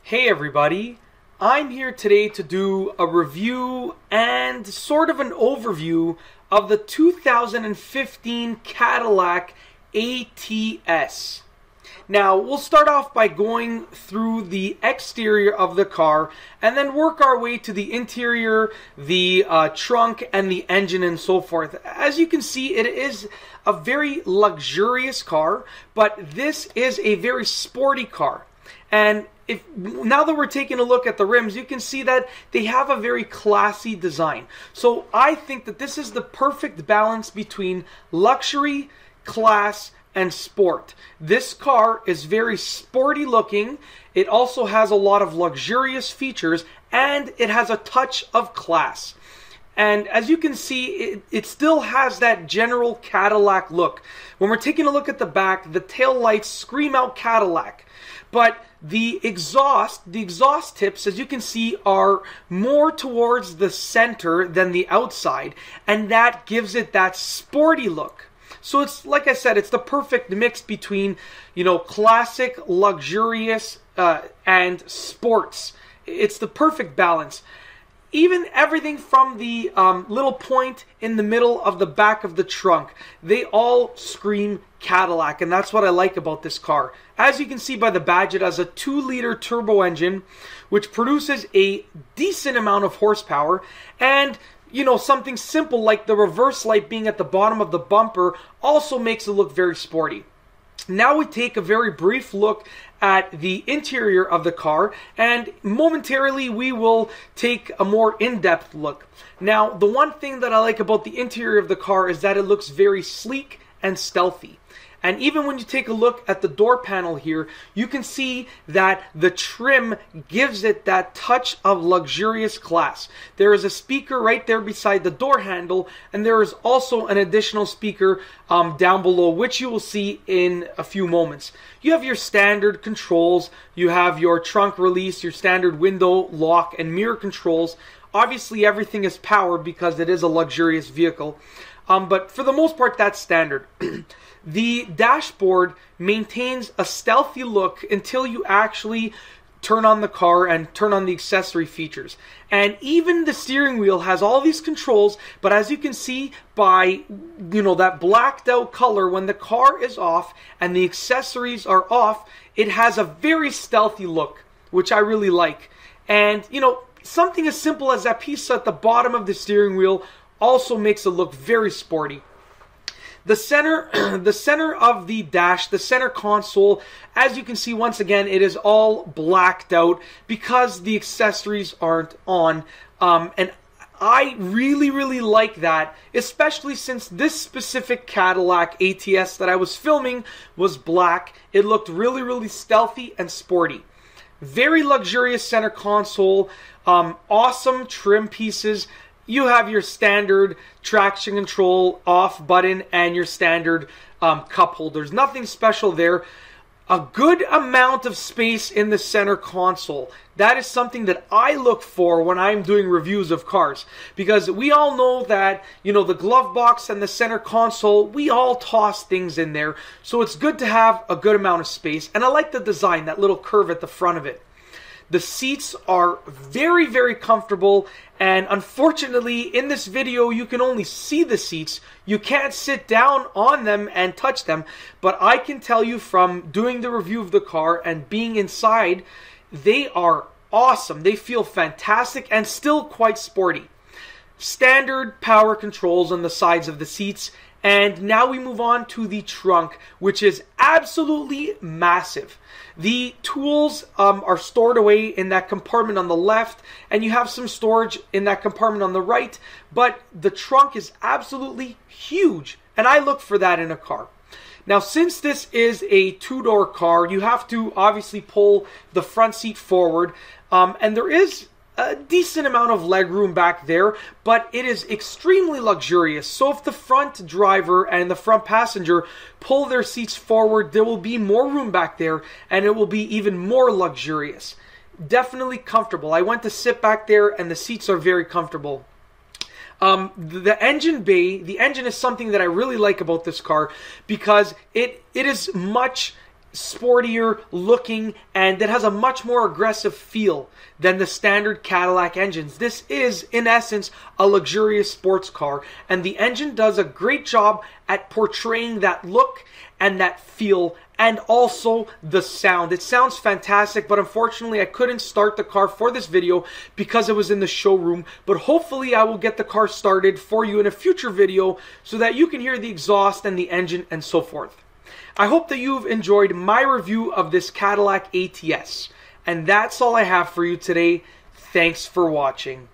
Hey everybody, I'm here today to do a review and sort of an overview of the 2015 Cadillac ATS. Now, we'll start off by going through the exterior of the car and then work our way to the interior, the trunk, and the engine and so forth. As you can see, it is a very luxurious car, but this is a very sporty car. And now that we're taking a look at the rims, you can see that they have a very classy design. So I think that this is the perfect balance between luxury, class, and sport. This car is very sporty looking. It also has a lot of luxurious features, and it has a touch of class. And as you can see, it still has that general Cadillac look. When we're taking a look at the back, the tail lights scream out Cadillac. But the exhaust tips, as you can see, are more towards the center than the outside, and that gives it that sporty look. So it's, like I said, it's the perfect mix between, classic, luxurious, and sports. It's the perfect balance. Even everything from the little point in the middle of the back of the trunk, they all scream Cadillac, and that's what I like about this car. As you can see by the badge, it has a 2-liter turbo engine, which produces a decent amount of horsepower, and something simple like the reverse light being at the bottom of the bumper also makes it look very sporty. Now we take a very brief look at the interior of the car, and momentarily we will take a more in-depth look. Now, the one thing that I like about the interior of the car is that it looks very sleek and stealthy. And even when you take a look at the door panel here, you can see that the trim gives it that touch of luxurious class. There is a speaker right there beside the door handle, and there is also an additional speaker down below, which you will see in a few moments. You have your standard controls, you have your trunk release, your standard window lock and mirror controls. Obviously everything is powered because it is a luxurious vehicle, but for the most part that's standard. The dashboard maintains a stealthy look until you actually turn on the car and turn on the accessory features. And even the steering wheel has all these controls, but as you can see by that blacked out color, when the car is off and the accessories are off, it has a very stealthy look, which I really like. And something as simple as that piece at the bottom of the steering wheel also makes it look very sporty. The center of the dash, the center console, as you can see, once again, it is all blacked out because the accessories aren't on. And I really like that, especially since this specific Cadillac ATS that I was filming was black. It looked really stealthy and sporty. Very luxurious center console, awesome trim pieces. You have your standard traction control off button and your standard cup holders. Nothing special there. A good amount of space in the center console. That is something that I look for when I'm doing reviews of cars. Because we all know that, the glove box and the center console, we all toss things in there. So it's good to have a good amount of space. And I like the design, that little curve at the front of it. The seats are very comfortable, and unfortunately in this video you can only see the seats. You can't sit down on them and touch them, but I can tell you from doing the review of the car and being inside, they are awesome. They feel fantastic and still quite sporty. Standard power controls on the sides of the seats. And now we move on to the trunk, which is absolutely massive. The tools are stored away in that compartment on the left, and you have some storage in that compartment on the right, but the trunk is absolutely huge, and I look for that in a car. Now, since this is a two-door car, you have to obviously pull the front seat forward, and there is a decent amount of leg room back there, but it is extremely luxurious. So if the front driver and the front passenger pull their seats forward, there will be more room back there, and it will be even more luxurious. Definitely comfortable. I went to sit back there, and the seats are very comfortable. The engine bay, the engine is something that I really like about this car because it is much sportier looking, and it has a much more aggressive feel than the standard Cadillac engines. This is, in essence, a luxurious sports car, and the engine does a great job at portraying that look and that feel, and also the sound. It sounds fantastic, but unfortunately I couldn't start the car for this video because it was in the showroom, but hopefully I will get the car started for you in a future video so that you can hear the exhaust and the engine and so forth. I hope that you've enjoyed my review of this Cadillac ATS. And that's all I have for you today. Thanks for watching.